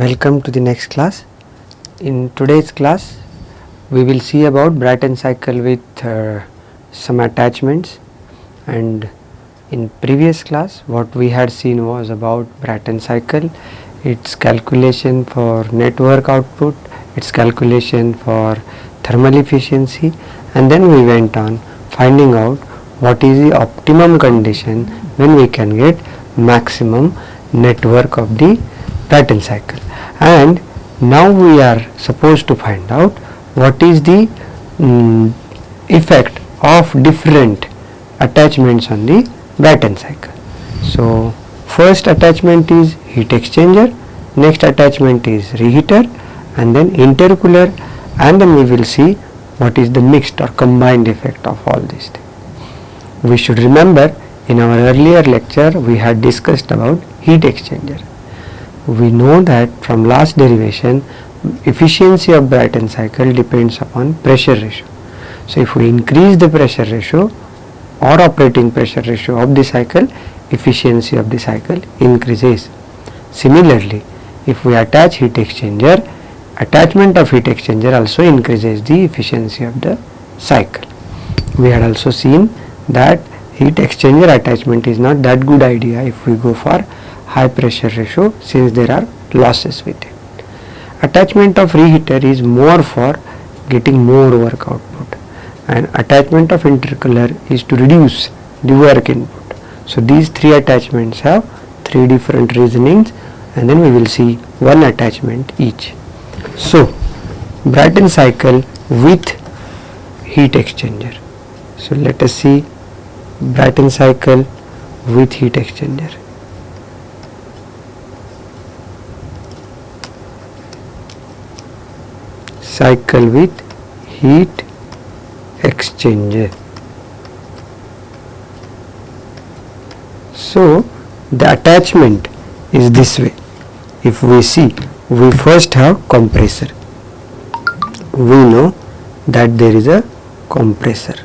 Welcome to the next class. In today's class we will see about Brayton cycle with some attachments, and in previous class what we had seen was about Brayton cycle, its calculation for network output, its calculation for thermal efficiency, and then we went on finding out what is the optimum condition when we can get maximum network of the Brayton cycle. And now we are supposed to find out what is the effect of different attachments on the Brayton cycle. So first attachment is heat exchanger, next attachment is reheater, and then intercooler, and then we will see what is the mixed or combined effect of all these things. We should remember in our earlier lecture we had discussed about heat exchanger. We know that from last derivation efficiency of Brayton cycle depends upon pressure ratio. So if we increase the pressure ratio or operating pressure ratio of the cycle, efficiency of the cycle increases. Similarly, if we attach heat exchanger, attachment of heat exchanger also increases the efficiency of the cycle. We had also seen that heat exchanger attachment is not that good idea if we go for high pressure ratio, since there are losses with it. Attachment of reheater is more for getting more work output, and attachment of intercooler is to reduce the work input. So these three attachments have three different reasonings, and then we will see one attachment each. So Brayton cycle with heat exchanger. So let us see Brayton cycle with heat exchanger. Cycle with heat exchanger. So the attachment is this way. If we see, we first have compressor. We know that there is a compressor,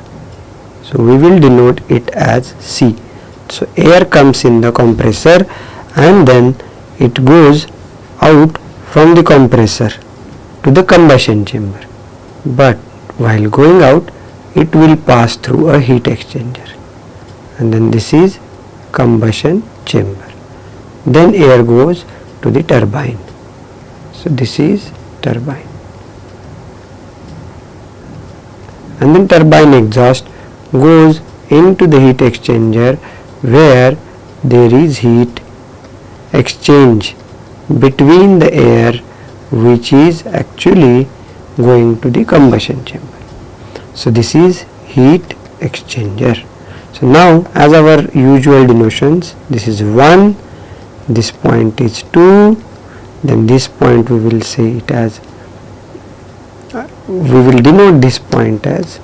so we will denote it as C. So air comes in the compressor and then it goes out from the compressor to the combustion chamber, but while going out it will pass through a heat exchanger, and then this is combustion chamber. Then air goes to the turbine. So this is turbine, and then turbine exhaust goes into the heat exchanger where there is heat exchange between the air which is actually going to the combustion chamber. So this is heat exchanger. So now, as our usual denotions, this is 1, this point is 2, then this point we will say it as, we will denote this point as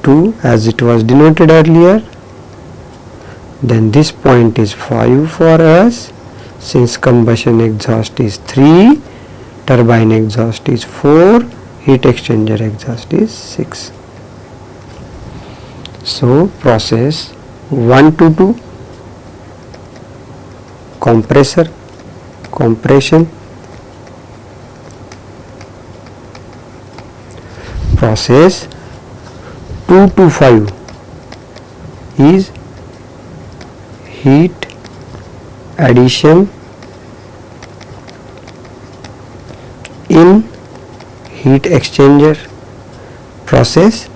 2 as it was denoted earlier. Then this point is 5 for us, since combustion exhaust is 3, turbine exhaust is 4, heat exchanger exhaust is 6. So process 1 to 2, compressor, compression, process 2 to 5 is heat addition in heat exchanger. Process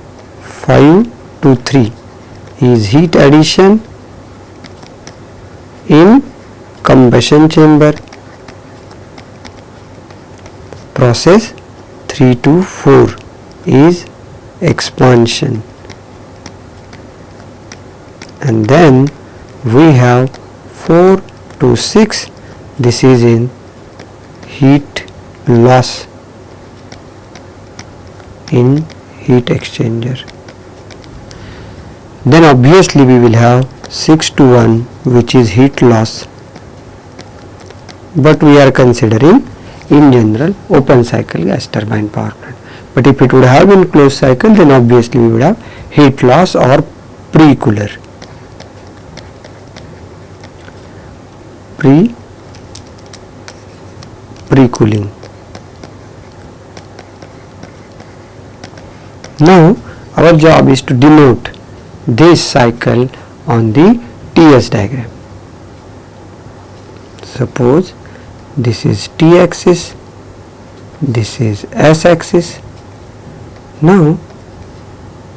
5 to 3 is heat addition in combustion chamber. Process 3 to 4 is expansion, and then we have 4 to 6, this is in heat loss in heat exchanger. Then obviously we will have 6 to 1 which is heat loss, but we are considering in general open cycle gas turbine power plant. But if it would have been closed cycle, then obviously we would have heat loss or pre-cooler. pre-cooling. Now our job is to denote this cycle on the TS diagram. Suppose this is T axis, this is S axis. Now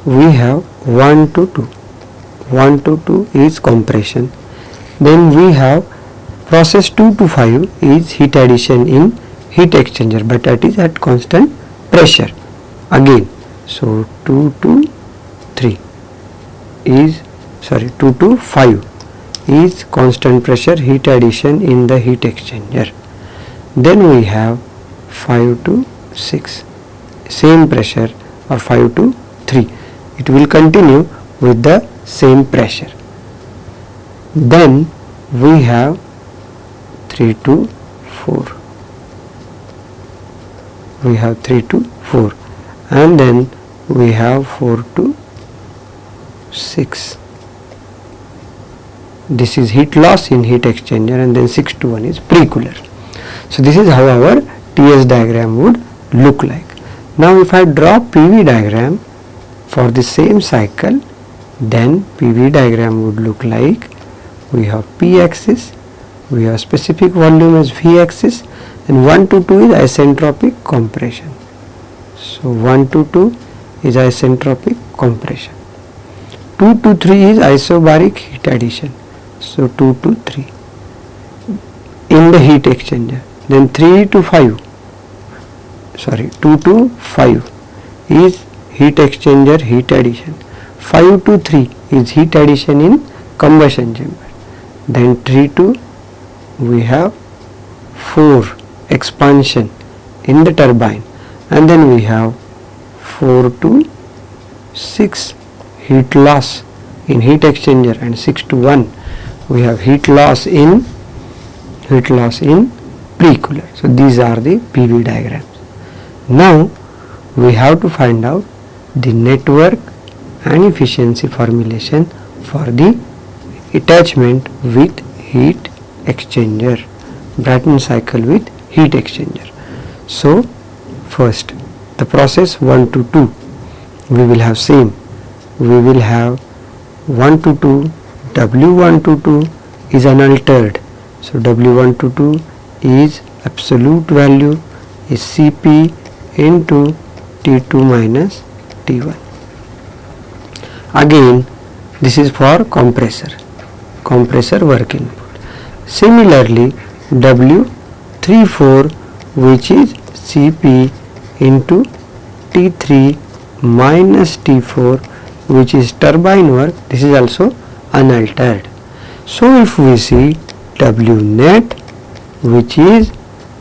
we have 1 to 2. 1 to 2 is compression. Then we have process 2 to 5 is heat addition in heat exchanger, but that is at constant pressure again. So 2 to 3 is 2 to 5 is constant pressure heat addition in the heat exchanger. Then we have 5 to 6 same pressure, or 5 to 3, it will continue with the same pressure. Then we have 3 to 4, we have 3 to 4, and then we have 4 to 6. This is heat loss in heat exchanger, and then 6 to 1 is pre-cooler. So this is how our TS diagram would look like. Now if I draw PV diagram for the same cycle, then PV diagram would look like, we have P axis, we have specific volume as V axis, and 1 to 2 is isentropic compression. So 1 to 2 is isentropic compression. 2 to 3 is isobaric heat addition. So 2 to 3 in the heat exchanger. Then 3 to 5, 2 to 5 is heat exchanger heat addition. 5 to 3 is heat addition in combustion chamber. Then 3 to we have 4 expansion in the turbine, and then we have 4 to 6 heat loss in heat exchanger, and 6 to 1 we have heat loss in pre-cooler. So these are the PV diagrams. Now we have to find out the network and efficiency formulation for the attachment with heat exchanger, Brayton cycle with heat exchanger. So first, the process 1 to 2 we will have same. We will have 1 to 2, W1 to 2 is unaltered. So W1 to 2 is absolute value is Cp into T2 minus T1. Again this is for compressor work input. Similarly W34, which is Cp into T3 minus T4, which is turbine work, this is also unaltered. So if we see W net, which is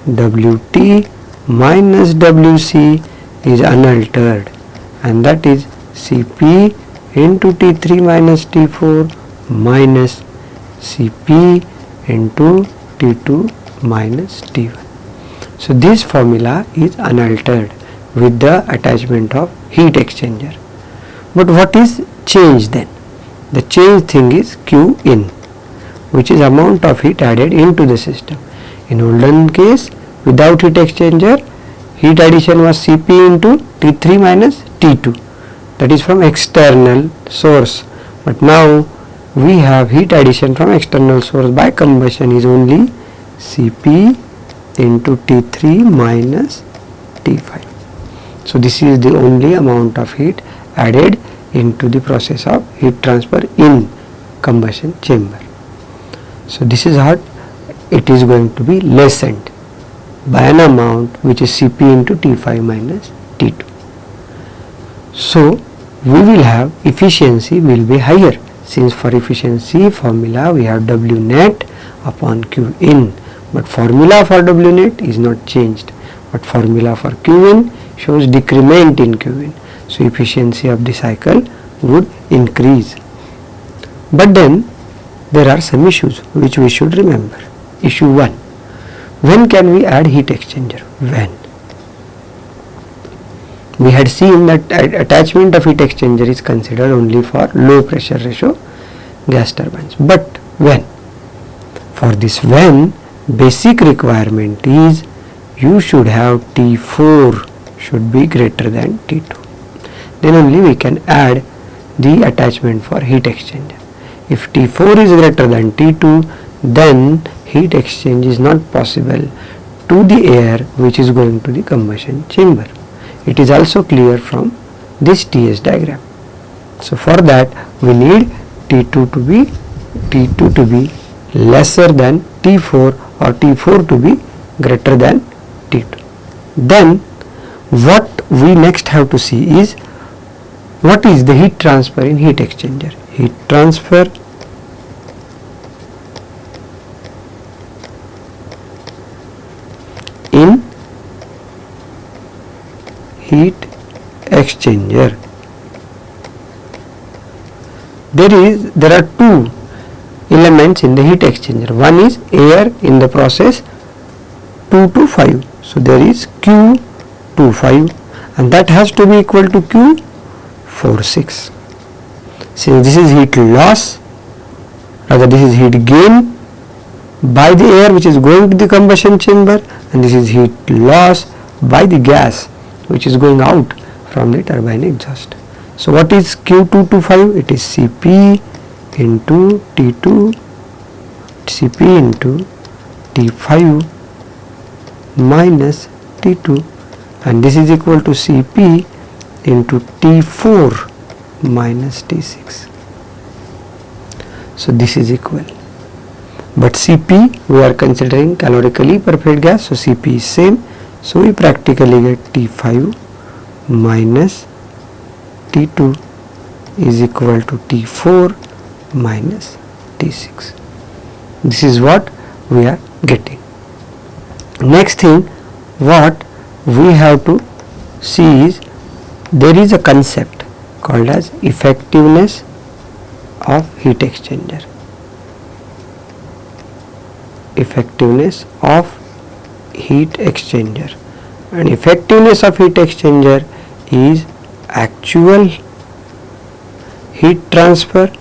Wt minus Wc, is unaltered, and that is Cp into T3 minus T4 minus Cp into T2 minus T1. So this formula is unaltered with the attachment of heat exchanger. But what is changed then? The changed thing is Q in, which is amount of heat added into the system. In olden case, without heat exchanger, heat addition was Cp into T3 minus T2, that is from external source. But now we have heat addition from external source by combustion is only Cp into T3 minus T5. So this is the only amount of heat added into the process of heat transfer in combustion chamber. So this is how it is going to be lessened by an amount which is Cp into T5 minus T2. So we will have efficiency will be higher, since for efficiency formula we have W net upon Q in, but formula for W net is not changed, but formula for Q in shows decrement in Q in. So efficiency of the cycle would increase. But then there are some issues which we should remember. Issue 1. When can we add heat exchanger? When? We had seen that attachment of heat exchanger is considered only for low pressure ratio gas turbines. But when? For this when basic requirement is you should have T4 should be greater than T2. Then only we can add the attachment for heat exchanger. If T4 is greater than T2, then heat exchange is not possible to the air which is going to the combustion chamber. It is also clear from this TS diagram. So for that we need T2 to be lesser than T4 or T4 to be greater than T2. Then what we next have to see is what is the heat transfer in heat exchanger. Heat transfer in heat exchanger. There are two elements in the heat exchanger. One is air in the process 2 to 5. So there is Q25 and that has to be equal to Q46. Since this is heat loss, rather this is heat gain by the air which is going to the combustion chamber, and this is heat loss by the gas which is going out from the turbine exhaust. So what is Q225? It is Cp into T2, Cp into T5 minus T2, and this is equal to Cp into T4 minus T6. So this is equal. But Cp we are considering calorically perfect gas, so Cp is same. So we practically get T5 minus T2 is equal to T4 minus T6. This is what we are getting. Next thing what we have to see is there is a concept called as effectiveness of heat exchanger. Effectiveness of heat exchanger, and effectiveness of heat exchanger is actual heat transfer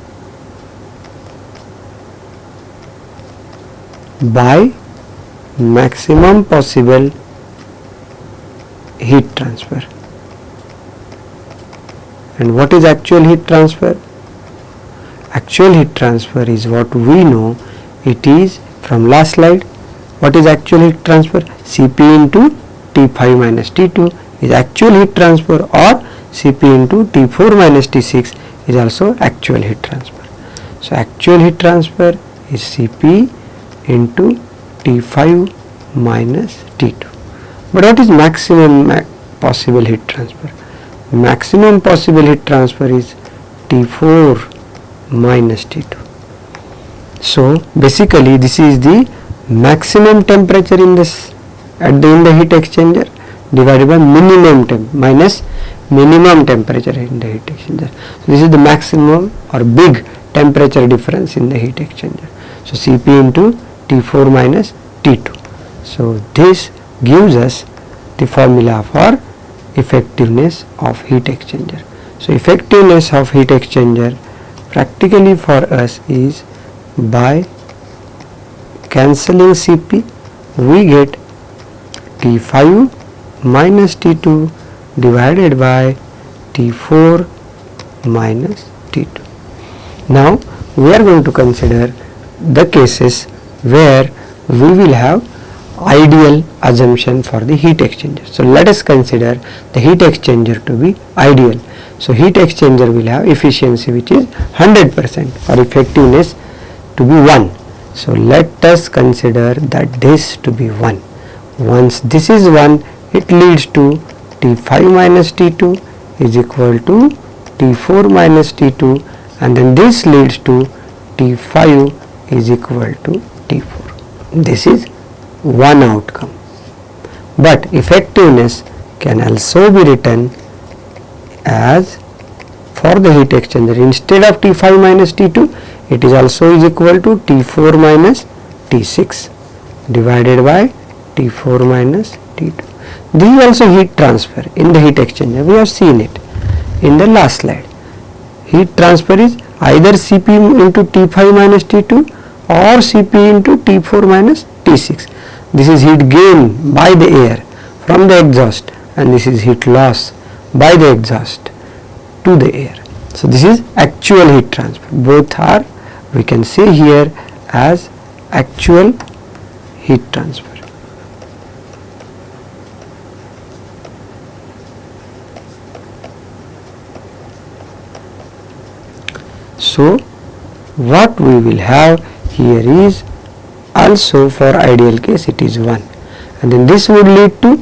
by maximum possible heat transfer. And what is actual heat transfer? Actual heat transfer is what we know. It is from last slide. What is actual heat transfer? Cp into T5 minus T2 is actual heat transfer, or Cp into T4 minus T6 is also actual heat transfer. So actual heat transfer is Cp into T5 minus T2. But what is maximum possible heat transfer? Maximum possible heat transfer is T4 minus T2. So basically this is the maximum temperature in this in the heat exchanger divided by minimum temp minus minimum temperature in the heat exchanger. So this is the maximum or big temperature difference in the heat exchanger. So Cp into T4 minus T2. So this gives us the formula for effectiveness of heat exchanger. So effectiveness of heat exchanger practically for us is by cancelling Cp we get T5 minus T2 divided by T4 minus T2. Now we are going to consider the cases where we will have ideal assumption for the heat exchanger. So let us consider the heat exchanger to be ideal. So heat exchanger will have efficiency which is 100% or effectiveness to be 1. So let us consider that this to be 1. Once this is 1, it leads to T5 minus T2 is equal to T4 minus T2, and then this leads to T5 is equal to T4. This is one outcome. But effectiveness can also be written as for the heat exchanger, instead of T5 minus T2, it is also is equal to T4 minus T6 divided by T4 minus T2. This is also heat transfer in the heat exchanger. We have seen it in the last slide. Heat transfer is either Cp into T5 minus T2 or Cp into T4 minus T6. This is heat gain by the air from the exhaust, and this is heat loss by the exhaust to the air. So this is actual heat transfer. Both are, we can say here, as actual heat transfer. So what we will have here is also for ideal case it is 1, and then this would lead to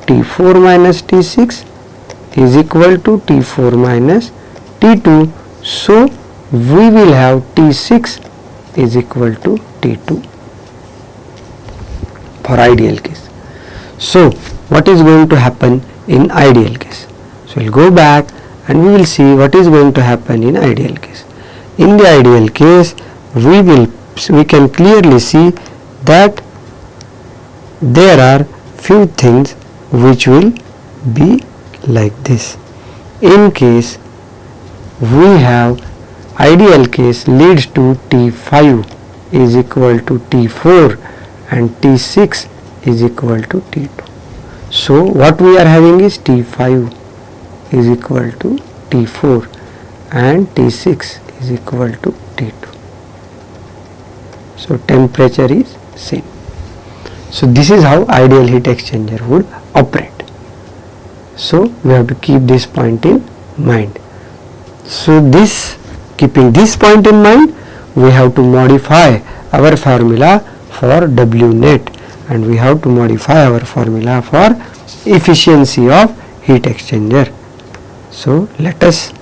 T4 minus T6 is equal to T4 minus T2. So we will have T6 is equal to T2 for ideal case. So what is going to happen in ideal case? So we will go back and we will see what is going to happen in ideal case. In the ideal case, we can clearly see that there are few things which will be like this. In case we have ideal case leads to T5 is equal to T4 and T6 is equal to T2. So what we are having is T5 is equal to T4 and T6 is equal to T2. So temperature is same. So this is how ideal heat exchanger would operate. So we have to keep this point in mind. So keeping this point in mind, we have to modify our formula for W net, and we have to modify our formula for efficiency of heat exchanger. So let us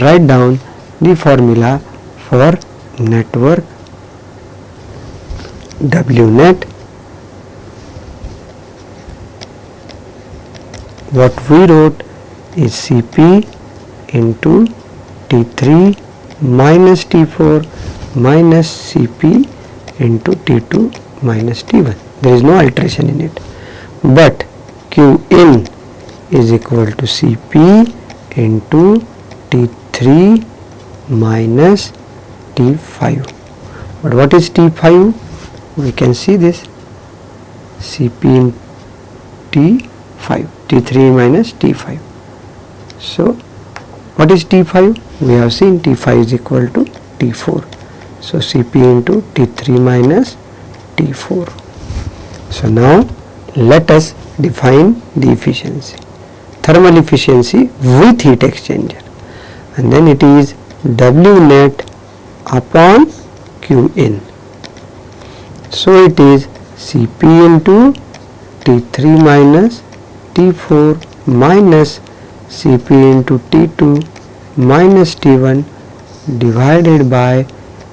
write down the formula for network W net. What we wrote is Cp into T3 minus T4 minus Cp into T2 minus T1. There is no alteration in it, but Qin is equal to Cp into T3 minus T5. But what is T5? We can see this, Cp in T5, T3 minus T5. So what is T5? We have seen T5 is equal to T4. So Cp into T3 minus T4. So now let us define the efficiency. Thermal efficiency with heat exchanger, and then it is W net upon Qin. So it is Cp into T3 minus T4 minus Cp into T2 minus T1 divided by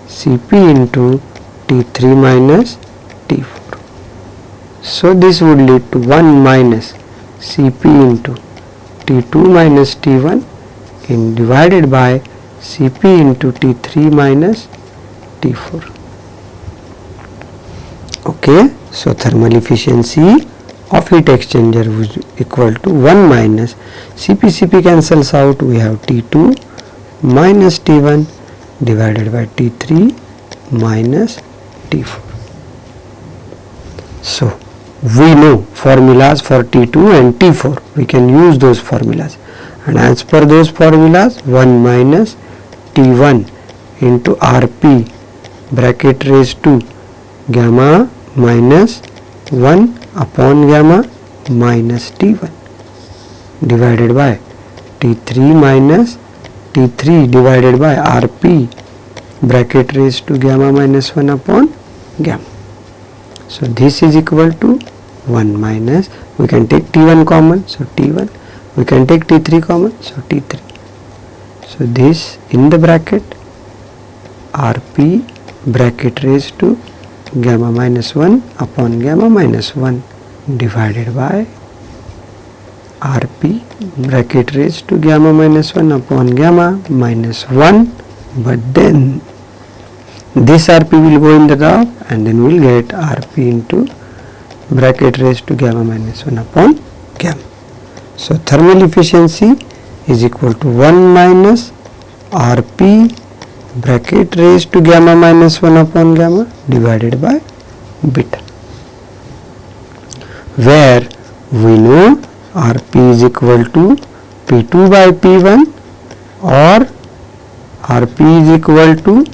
Cp into T3 minus T4. So this would lead to 1 minus Cp into T2 minus T1 in divided by Cp into T3 minus T4. Okay, so thermal efficiency of heat exchanger is equal to 1 minus Cp cancels out, we have T2 minus T1 divided by T3 minus T4. So we know formulas for T2 and T4, we can use those formulas, and as per those formulas 1 minus T1 into Rp bracket raised to gamma minus 1 upon gamma minus T1 divided by T3 minus T3 divided by Rp bracket raised to gamma minus 1 upon gamma. So this is equal to 1 minus, we can take T1 common, so T1, we can take T3 common, so T3. So this in the bracket Rp bracket raised to gamma minus 1 upon gamma minus 1 divided by Rp bracket raised to gamma minus 1 upon gamma minus 1, but then this Rp will go in the top and then we will get Rp into bracket raised to gamma minus 1 upon gamma. So thermal efficiency is equal to 1 minus Rp bracket raised to gamma minus 1 upon gamma divided by beta, where we know Rp is equal to P2 by P1 or Rp is equal to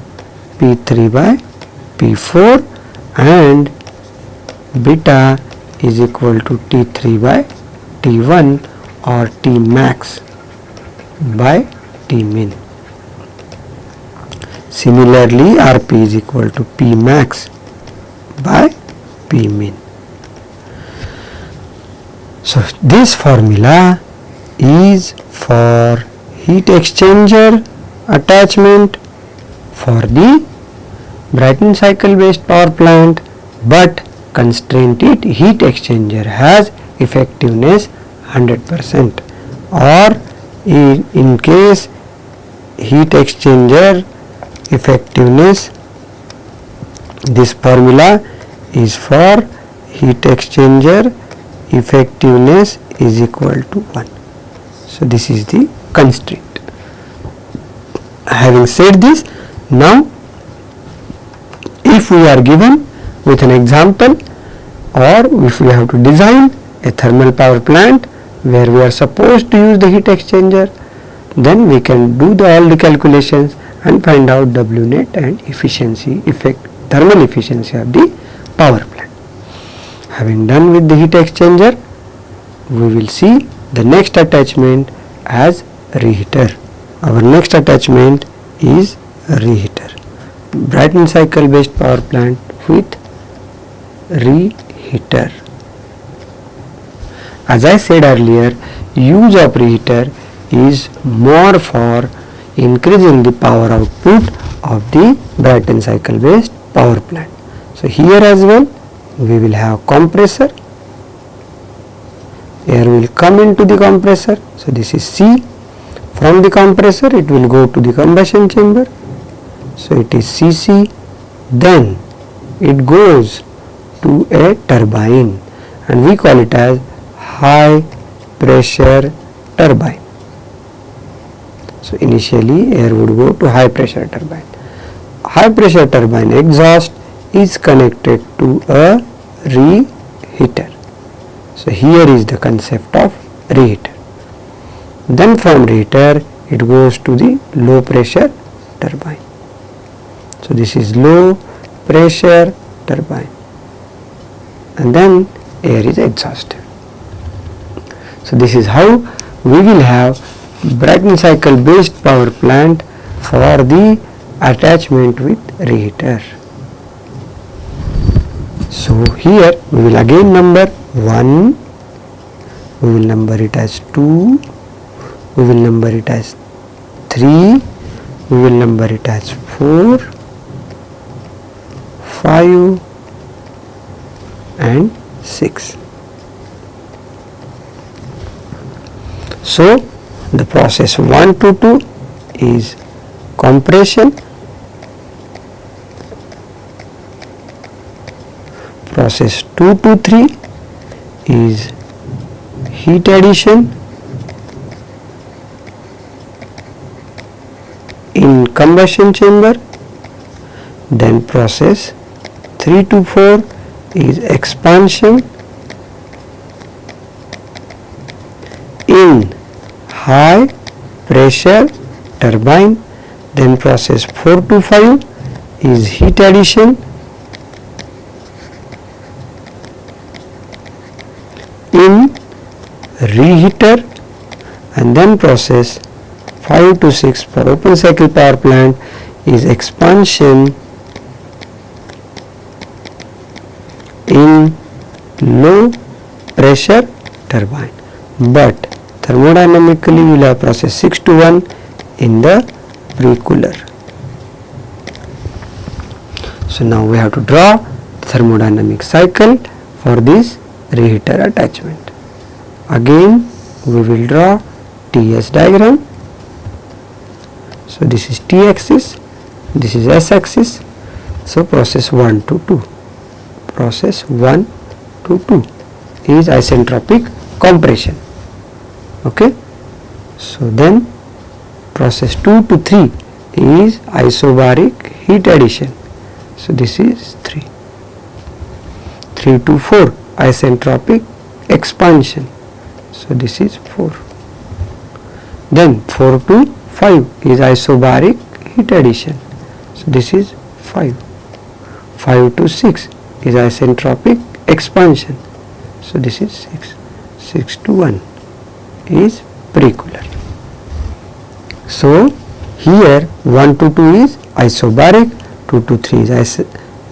P3 by P4 and beta is equal to T3 by T1 or T max by T min. Similarly, Rp is equal to P max by P min. So this formula is for heat exchanger attachment for the Brayton cycle based power plant, but constraint it heat exchanger has effectiveness 100%, or in case heat exchanger effectiveness, this formula is for heat exchanger effectiveness is equal to 1. So this is the constraint. Having said this, now if we are given with an example, or if we have to design a thermal power plant where we are supposed to use the heat exchanger, then we can do all the calculations and find out W net and thermal efficiency of the power plant. Having done with the heat exchanger, we will see the next attachment as reheater. Our next attachment is reheater. Brayton cycle based power plant with reheater. As I said earlier, use of reheater is more for increasing the power output of the Brayton cycle based power plant. So here as well we will have compressor. Air will come into the compressor. So this is C. From the compressor it will go to the combustion chamber. So it is Cc. Then it goes to a turbine and we call it as high pressure turbine. So initially air would go to high pressure turbine. High pressure turbine exhaust is connected to a reheater. So here is the concept of reheater. Then from reheater it goes to the low pressure turbine. So this is low pressure turbine, and then air is exhausted. So this is how we will have Brayton cycle based power plant for the attachment with reheater. So here we will again number 1, we will number it as 2, we will number it as 3, we will number it as 4, 5 and 6. So the process 1 to 2 is compression, process 2 to 3 is heat addition in combustion chamber, then process 3 to 4 is expansion in high pressure turbine, then process 4 to 5 is heat addition in reheater, and then process 5 to 6 for open cycle power plant is expansion in low pressure turbine, but thermodynamically we will have process 6 to 1 in the pre-cooler. So now we have to draw thermodynamic cycle for this reheater attachment. Again we will draw TS diagram. So this is T axis, this is S axis. So process 1 to 2, process 1 to 2 is isentropic compression. Okay, so then process 2 to 3 is isobaric heat addition. So this is 3. 3 to 4 isentropic expansion. So this is 4. Then 4 to 5 is isobaric heat addition. So this is 5. 5 to 6 is isentropic expansion. So this is 6. 6 to 1 is precooler. So here 1 to 2 is isobaric, 2 to 3 is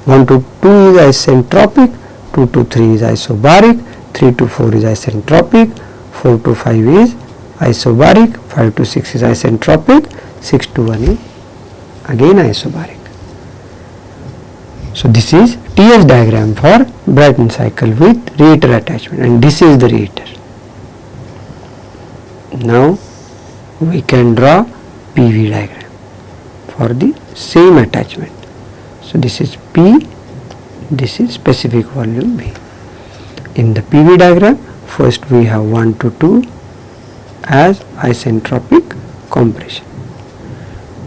1 to 2 is isentropic, 2 to 3 is isobaric, 3 to 4 is isentropic, 4 to 5 is isobaric, 5 to 6 is isentropic, 6 to 1 is again isobaric. So this is TS diagram for Brayton cycle with reheater attachment, and this is the reheater. Now we can draw PV diagram for the same attachment. So this is P, this is specific volume V. In the PV diagram, first we have 1 to 2 as isentropic compression.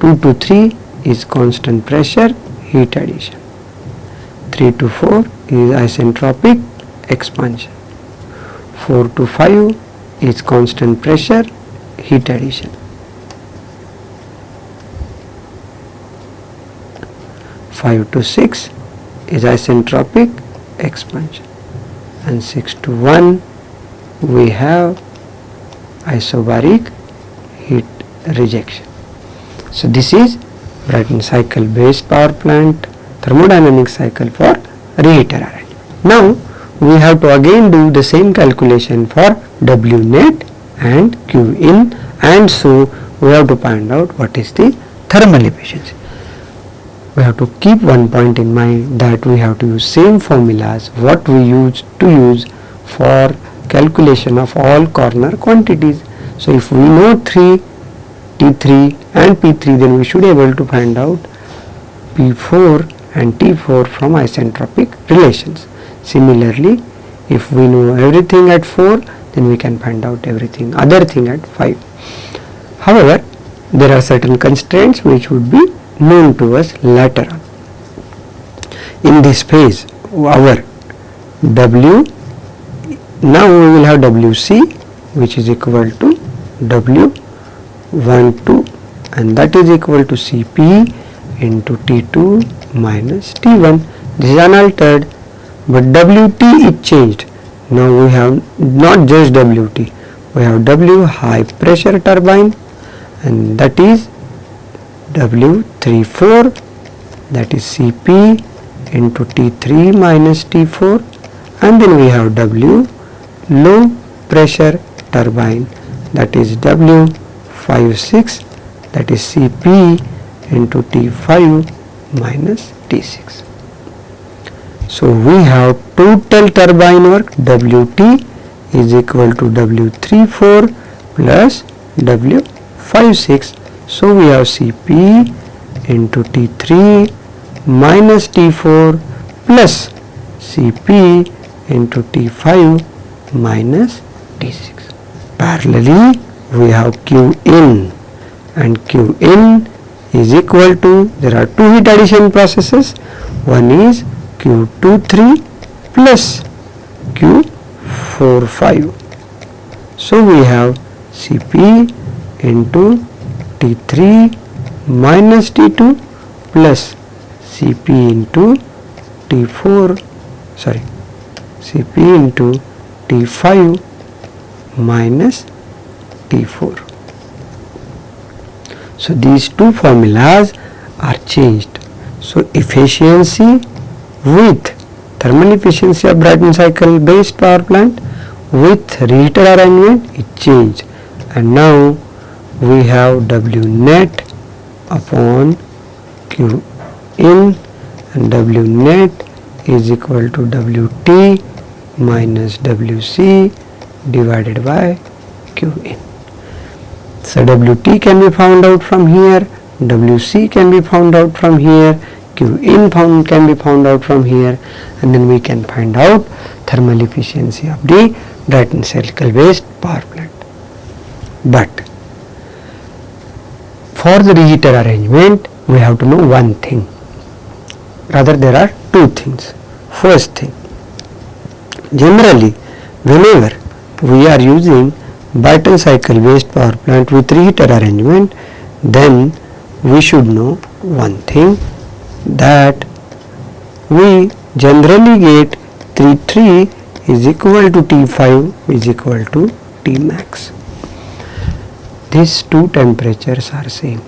2 to 3 is constant pressure heat addition. 3 to 4 is isentropic expansion. 4 to 5 is constant pressure heat addition. 5 to 6 is isentropic expansion, and 6 to 1 we have isobaric heat rejection. So this is Brayton cycle based power plant thermodynamic cycle for reheater arrangement. Now we have to again do the same calculation for W net and Q in, and so we have to find out what is the thermal efficiency. We have to keep one point in mind, that we have to use same formulas what we used to use for calculation of all corner quantities. So if we know 3, T3 and P3, then we should be able to find out P4 and T4 from isentropic relations. Similarly, if we know everything at 4, then we can find out everything other thing at 5. However, there are certain constraints which would be known to us later on. In this phase, our W, now we will have WC, which is equal to W12, and that is equal to Cp into T2 minus T1. This is unaltered, but Wt is changed. Now we have not just Wt, we have W high pressure turbine, and that is W34, that is Cp into T3 minus T4, and then we have W low pressure turbine, that is W56, that is Cp into T5 minus T6. So we have total turbine work Wt is equal to W34 plus W56. So we have Cp into T3 minus T4 plus Cp into T5 minus T6. Parallelly, we have Q in, and Q in is equal to, there are two heat addition processes, one is Q23 plus Q45. So we have Cp into T3 minus T2 plus Cp into T4, Cp into T5 minus T4. So these two formulas are changed. So efficiency with thermal efficiency of Brayton cycle based power plant with reheater arrangement is changed, and now we have W net upon Q in, and W net is equal to Wt minus Wc divided by Q in. So Wt can be found out from here, Wc can be found out from here, Q in can be found out from here, and then we can find out thermal efficiency of the Brayton cycle based power plant. But for the reheater arrangement we have to know one thing, rather there are two things. First thing, generally whenever we are using Brayton cycle based power plant with reheater arrangement, then we should know one thing, that we generally get T3 is equal to T5 is equal to T max. These two temperatures are same.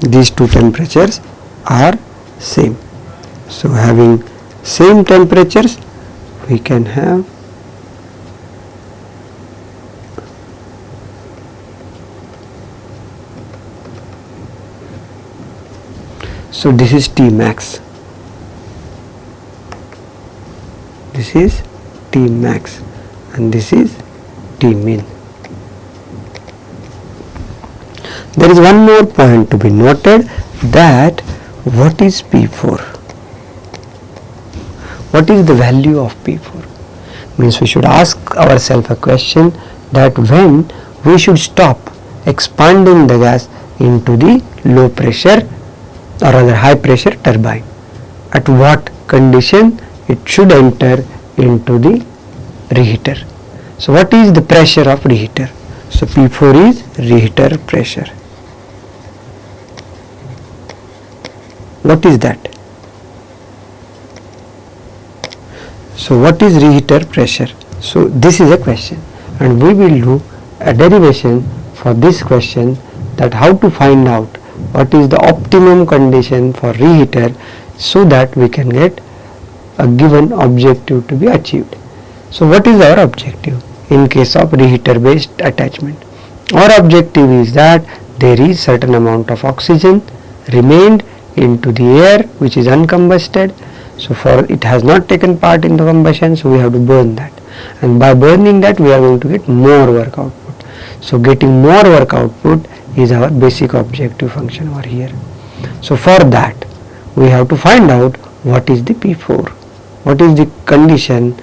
These two temperatures are same. So having same temperatures, we can have so this is T max, this is T max, and this is T min. There is one more point to be noted, that what is P4? What is the value of P4? Means we should ask ourselves a question, that when we should stop expanding the gas into the low pressure or rather high pressure turbine. At what condition it should enter into the reheater. So what is the pressure of reheater? So P4 is reheater pressure. What is that? So what is reheater pressure? So this is a question, and we will do a derivation for this question, that how to find out what is the optimum condition for reheater, so that we can get a given objective to be achieved. So what is our objective in case of reheater based attachment? Our objective is that there is certain amount of oxygen remained into the air which is uncombusted. So for it has not taken part in the combustion, so we have to burn that, and by burning that we are going to get more work output. So getting more work output is our basic objective function over here. So for that we have to find out what is the P4, what is the condition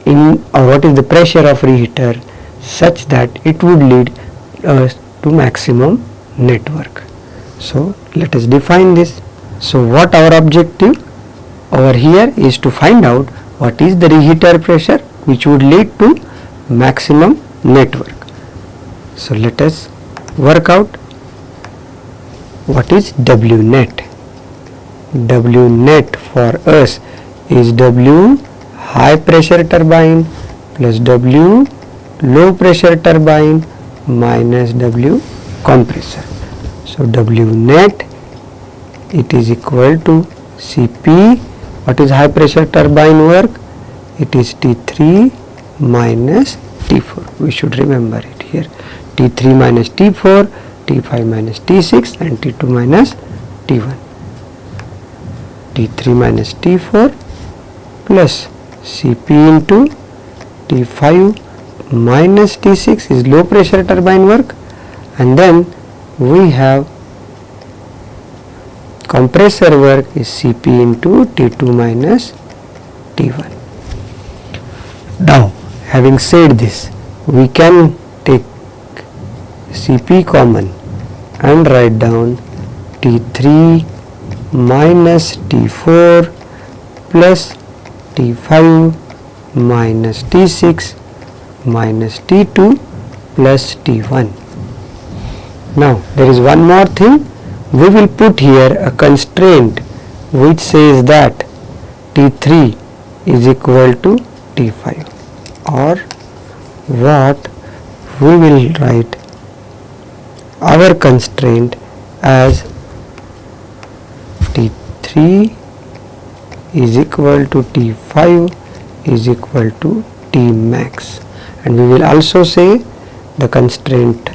in, or what is the pressure of reheater such that it would lead us to maximum net work. So let us define this. So what our objective over here is to find out what is the reheater pressure which would lead to maximum net work. So let us work out what is W net. W net for us is W high pressure turbine plus W low pressure turbine minus W compressor. So W net, it is equal to Cp. What is high pressure turbine work? It is T3 minus T4. We should remember it here. T3 minus T4, T5 minus T6 and T2 minus T1. T3 minus T4 plus Cp into T5 minus T6 is low pressure turbine work, and then we have compressor work is Cp into T2 minus T1. Now having said this, we can take Cp common and write down T3 minus T4 plus T5 minus T6 minus T2 plus T1. Now there is one more thing. We will put here a constraint which says that T3 is equal to T5, or what we will write our constraint as T3 is equal to T5 is equal to T max, and we will also say the constraint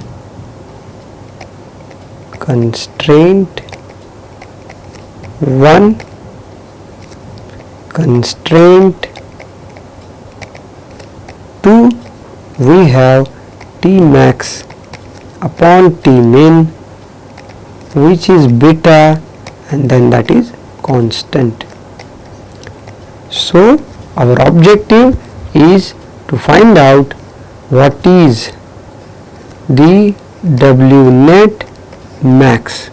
1, constraint 2, we have T max upon T min, which is beta, and then that is constant. So our objective is to find out what is the W net max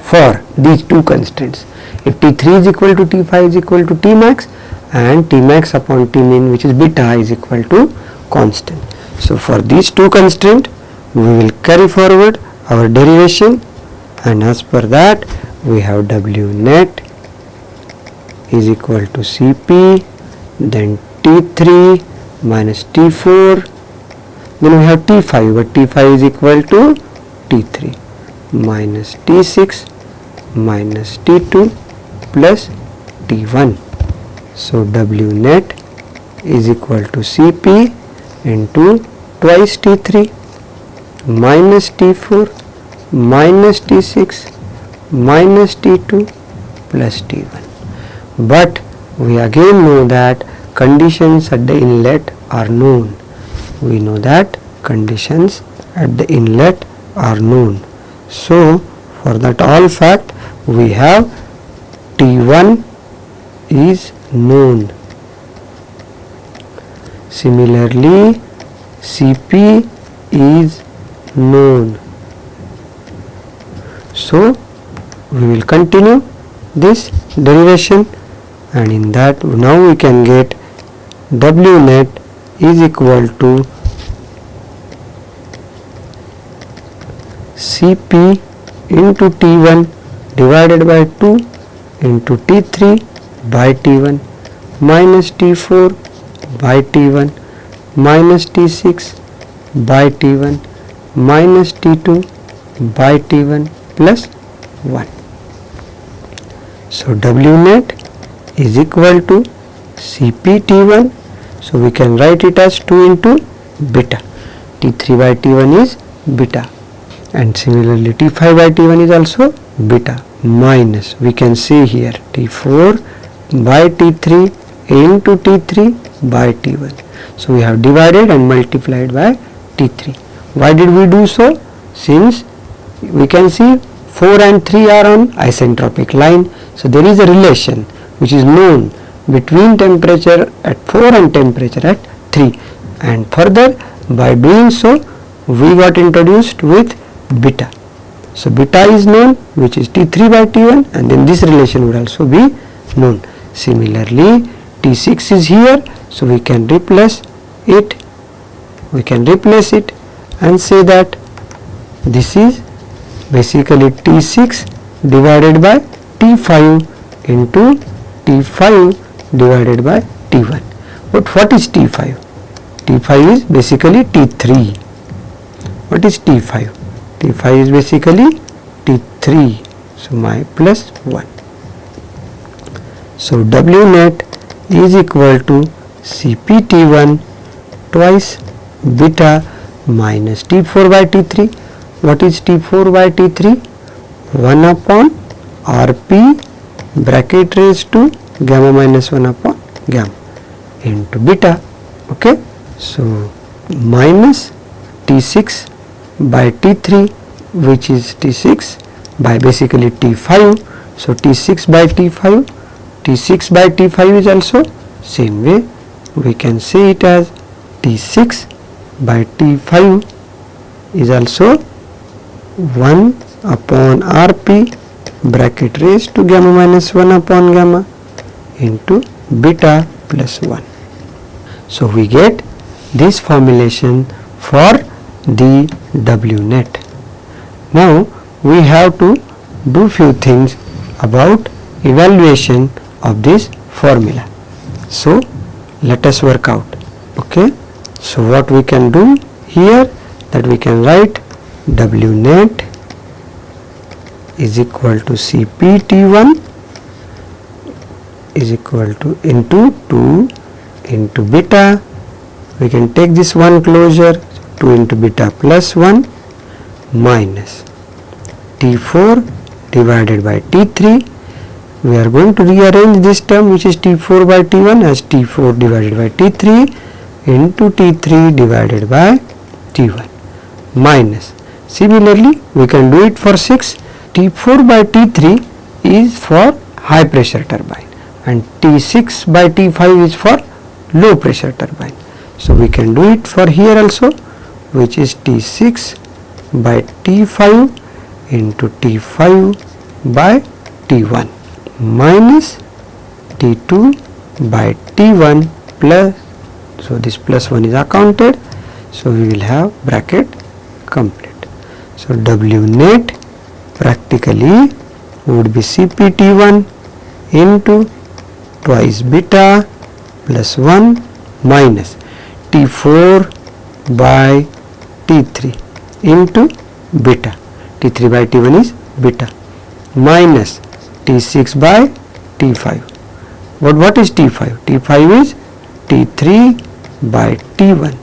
for these two constants. If T3 is equal to T5 is equal to T max, and T max upon T min, which is beta, is equal to constant. So for these two constraints we will carry forward our derivation, and as per that we have W net is equal to Cp, then T3 minus T4, then we have T5, but T5 is equal to T3 minus T6 minus T2 plus T1. So W net is equal to Cp into twice T3 minus T4 minus T6 minus T2 plus T1. But we again know that conditions at the inlet are known. We know that conditions at the inlet are known. So for that all fact we have T1 is known. Similarly, Cp is known. So we will continue this derivation, and in that now we can get W net is equal to Cp into T1 divided by 2 into T3 by T1 minus T4 by T1 minus T6 by T1 minus T2 by T1 plus 1. So W net is equal to Cp T1. So we can write it as 2 into beta. T3 by T1 is beta, and similarly T5 by T1 is also beta, minus we can see here T4 by T3 into T3 by T1. So we have divided and multiplied by T3. Why did we do so? Since we can see 4 and 3 are on isentropic line, so there is a relation which is known between temperature at 4 and temperature at 3, and further by doing so we got introduced with beta. So beta is known, which is T3 by T1, and then this relation would also be known. Similarly T6 is here, so we can replace it and say that this is basically T6 divided by T5 into T5 divided by T1. But what is T5? T5 is basically T3. What is T5? T5 is basically T3. So my plus 1. So W net is equal to Cp_T1 twice beta minus T4 by T3. What is T4 by T3? 1 upon Rp bracket raised to gamma minus 1 upon gamma into beta. Okay, so minus T6 by T3, which is T6 by basically T5. So T6 by T5, T6 by T5 is also same way. We can say it as T6 by T5 is also 1 upon Rp bracket raised to gamma minus 1 upon gamma into beta plus 1. So we get this formulation for the W net. Now we have to do few things about evaluation of this formula. So let us work out. Okay, so what we can do here, that we can write W net is equal to Cp_T1 is equal to into 2 into beta. We can take this one closure, 2 into beta plus 1 minus T4 divided by T3. We are going to rearrange this term, which is T4 by T1, as T4 divided by T3 into T3 divided by T1 minus. Similarly we can do it for 6. T4 by T3 is for high pressure turbine and T6 by T5 is for low pressure turbine. So we can do it for here also, which is T6 by T5 into T5 by T1 minus T2 by T1 plus, so this plus 1 is accounted, so we will have bracket complete. So W net practically would be CPT1 into twice beta plus 1 minus T4 by T3 into beta. T3 by T1 is beta minus T6 by T5. What is T5? T5 is T3 by T1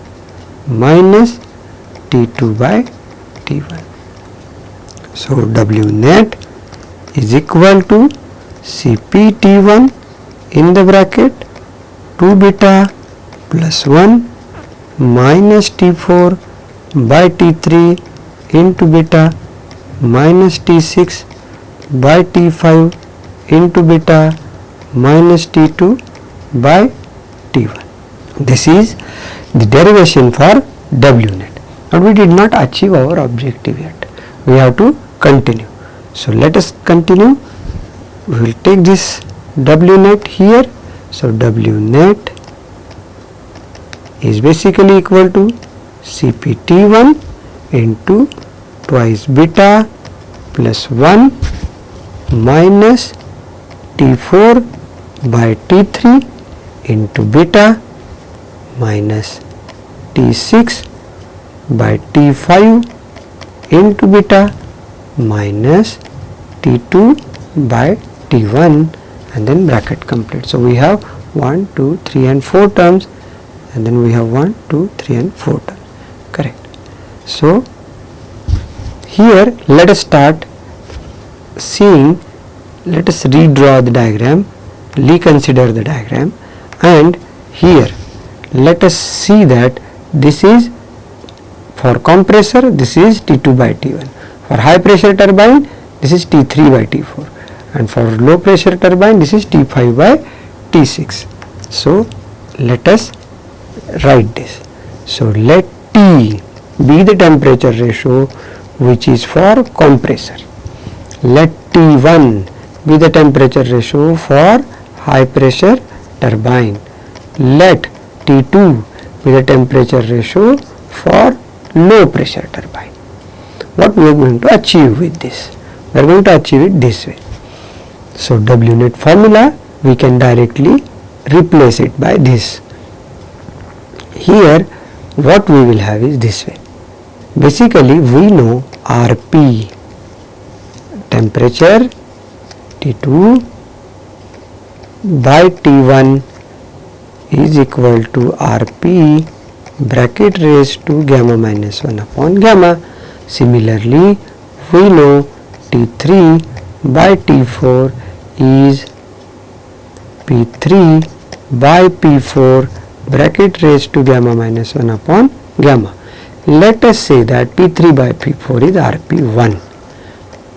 minus T2 by T1. So W net is equal to CPT1 in the bracket 2 beta plus 1 minus T4 by T3 into beta minus T6 by T5 into beta minus T2 by T1. This is the derivation for W net. But we did not achieve our objective yet. We have to continue. So let us continue. We will take this W net here. So W net is basically equal to CPT1 into twice beta plus 1 minus T4 by T3 into beta minus T6 by T5 into beta minus T2 by T1 and then bracket complete. So we have 1, 2, 3 and 4 terms, and then we have 1, 2, 3 and 4 terms. Correct. So here let us start seeing, let us redraw the diagram, reconsider the diagram, and here let us see that this is for compressor, this is T2 by T1. For high pressure turbine, this is T3 by T4, and for low pressure turbine, this is T5 by T6. So let us write this. So let T be the temperature ratio which is for compressor. Let T1 be the temperature ratio for high pressure turbine. Let T2 be the temperature ratio for low pressure turbine. What we are going to achieve with this? We are going to achieve it this way. So W net formula we can directly replace it by this. Here what we will have is this way. Basically we know RP, temperature T2 by T1 is equal to RP bracket raised to gamma minus 1 upon gamma. Similarly we know T3 by T4 is P3 by P4 bracket raised to gamma minus 1 upon gamma. Let us say that P3 by P4 is RP1,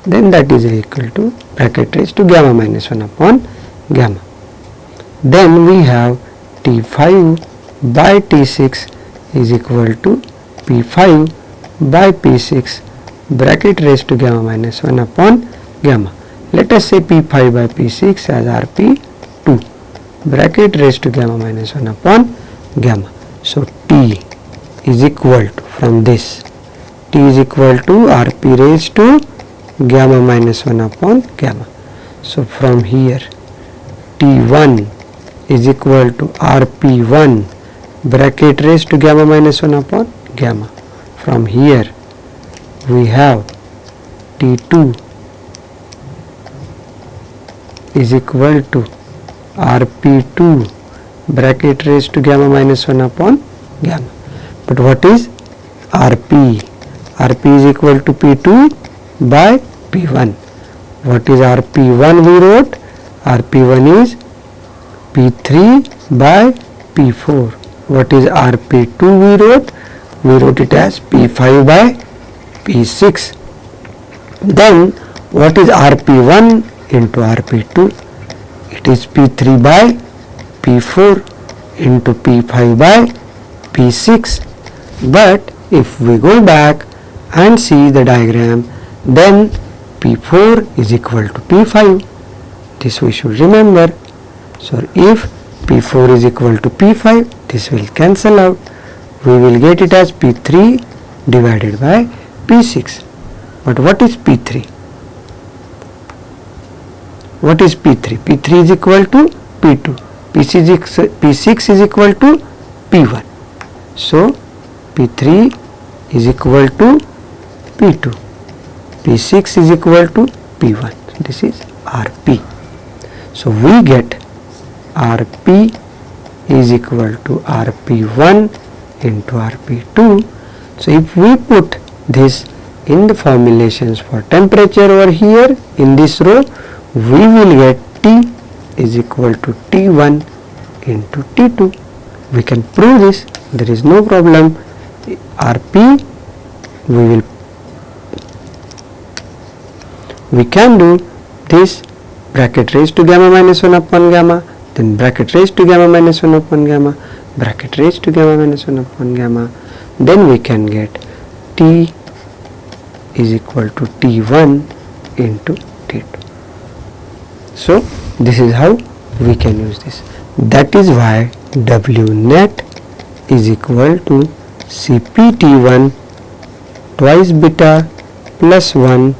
then that is equal to bracket raised to gamma minus 1 upon gamma. Then we have T5 by T6 is equal to P5 by P6 bracket raised to gamma minus 1 upon gamma. Let us say P5 by P6 as RP2 bracket raised to gamma minus 1 upon gamma. So T is equal to, from this, T is equal to RP raised to gamma minus 1 upon gamma. So from here T1 is equal to RP1 bracket raised to gamma minus 1 upon gamma. From here we have T2 is equal to RP2 bracket raised to gamma minus 1 upon gamma. But what is RP? RP is equal to P2 by P1. What is RP1 we wrote? RP1 is P3 by P4. What is RP2 we wrote? We wrote it as P5 by P6. Then what is RP1 into RP2? It is P3 by P4. into P5 by P6. But if we go back and see the diagram, then P4 is equal to P5. This we should remember. So if P4 is equal to P5, this will cancel out. We will get it as P3 divided by P6. But what is P3? What is P3? P3 is equal to P2. P6 is equal to P1. So P3 is equal to P2. P6 is equal to P1. So this is Rp. So we get Rp is equal to Rp1 into Rp2. So if we put this in the formulations for temperature over here in this row, we will get T is equal to T1 into T2. We can prove this, there is no problem. Rp we can do this bracket raised to gamma minus 1 upon gamma, then bracket raised to gamma minus 1 upon gamma, bracket raised to gamma minus 1 upon gamma, then we can get T is equal to T1 into T2. So this is how we can use this. That is why W net is equal to CpT1 twice beta plus 1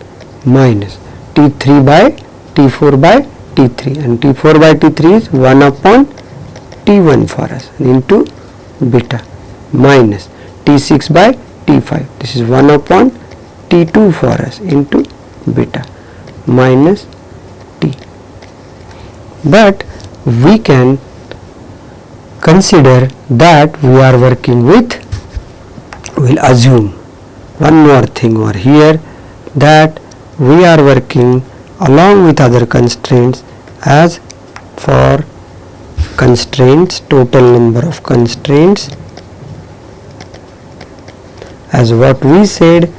minus T3 by T4 by T3, and T4 by T3 is 1 upon T1 for us into beta minus T6 by T5, this is 1 upon T2 for us into beta minus T. But we can consider that we are working with, we'll assume one more thing over here, that we are working along with other constraints. As for constraints, total number of constraints, as what we said,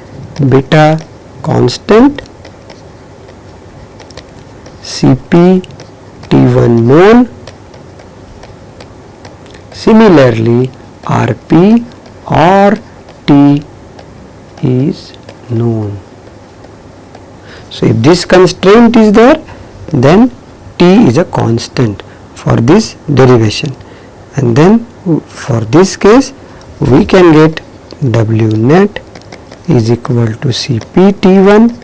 beta constant, Cp T1 known, similarly Rp or T is known. So if this constraint is there, then T is a constant for this derivation, and then for this case we can get W net is equal to Cp T1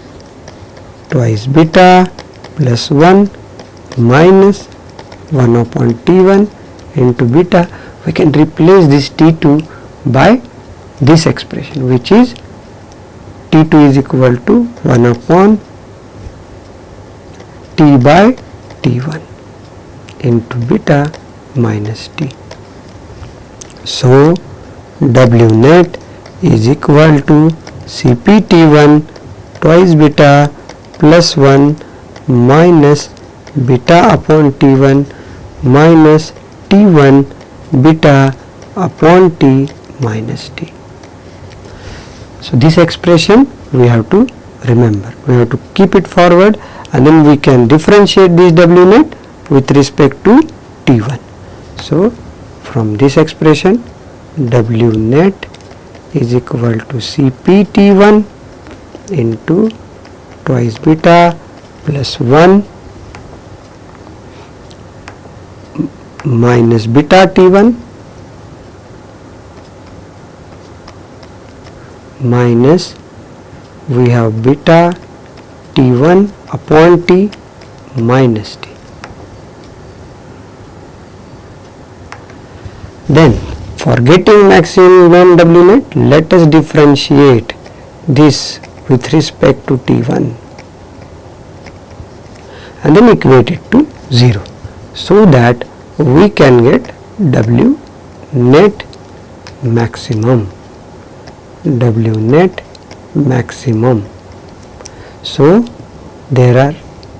twice beta plus 1 minus 1 upon T1 into beta. We can replace this T2 by this expression, which is T2 is equal to 1 upon T by T1 into beta minus T. So W net is equal to Cp T1 twice beta plus 1 minus beta upon T1 minus T1 beta upon T minus T. So this expression we have to remember, we have to keep it forward, and then we can differentiate this W net with respect to T1. So from this expression, W net is equal to Cp T1 into twice beta plus 1 minus beta T1 minus, we have beta T1 upon T minus T. Then for getting maximum W net, let us differentiate this with respect to T1 and then equate it to 0, so that we can get W net maximum. W net maximum. So there are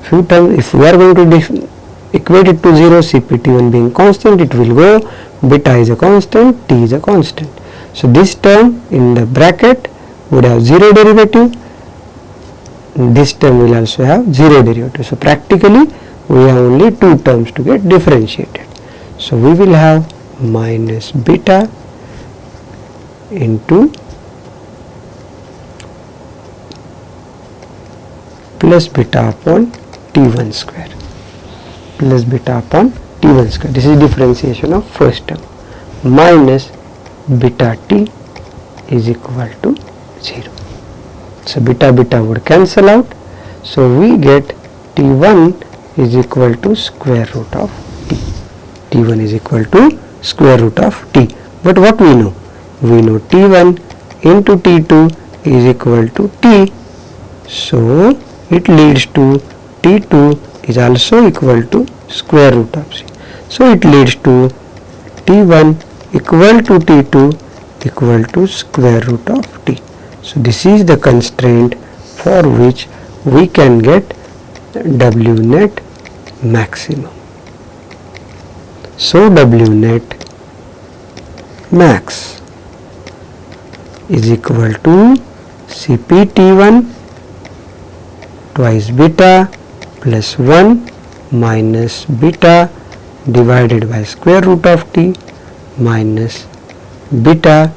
few terms. If we are going to equate it to 0, Cp_T1 being constant, it will go beta is a constant, T is a constant. So this term in the bracket would have 0 derivative, this term will also have 0 derivative. So practically we have only two terms to get differentiated. So we will have minus beta into plus beta upon T1 square, plus beta upon T1 square. This is differentiation of first term, minus beta T is equal to 0. So beta beta would cancel out. So we get T1 is equal to square root of T. T1 is equal to square root of T. But what we know? We know T1 into T2 is equal to T. So it leads to T2 is also equal to square root of C. So it leads to T1 equal to T2 equal to square root of T. So this is the constraint for which we can get W net maximum. So W net max is equal to Cp T1 twice beta plus 1 minus beta divided by square root of T minus beta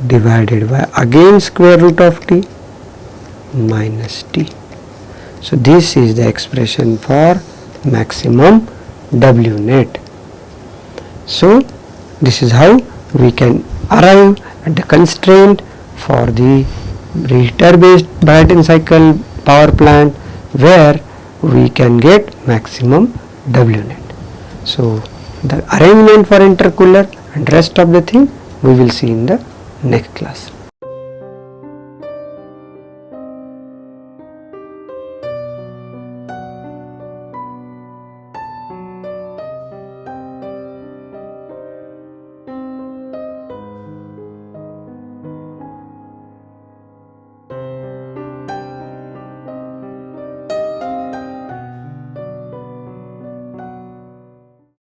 divided by again square root of T minus T. So this is the expression for maximum W net. So this is how we can arrive at the constraint for the reheater based Brayton cycle power plant where we can get maximum W net. So the arrangement for intercooler and rest of the thing we will see in the next class.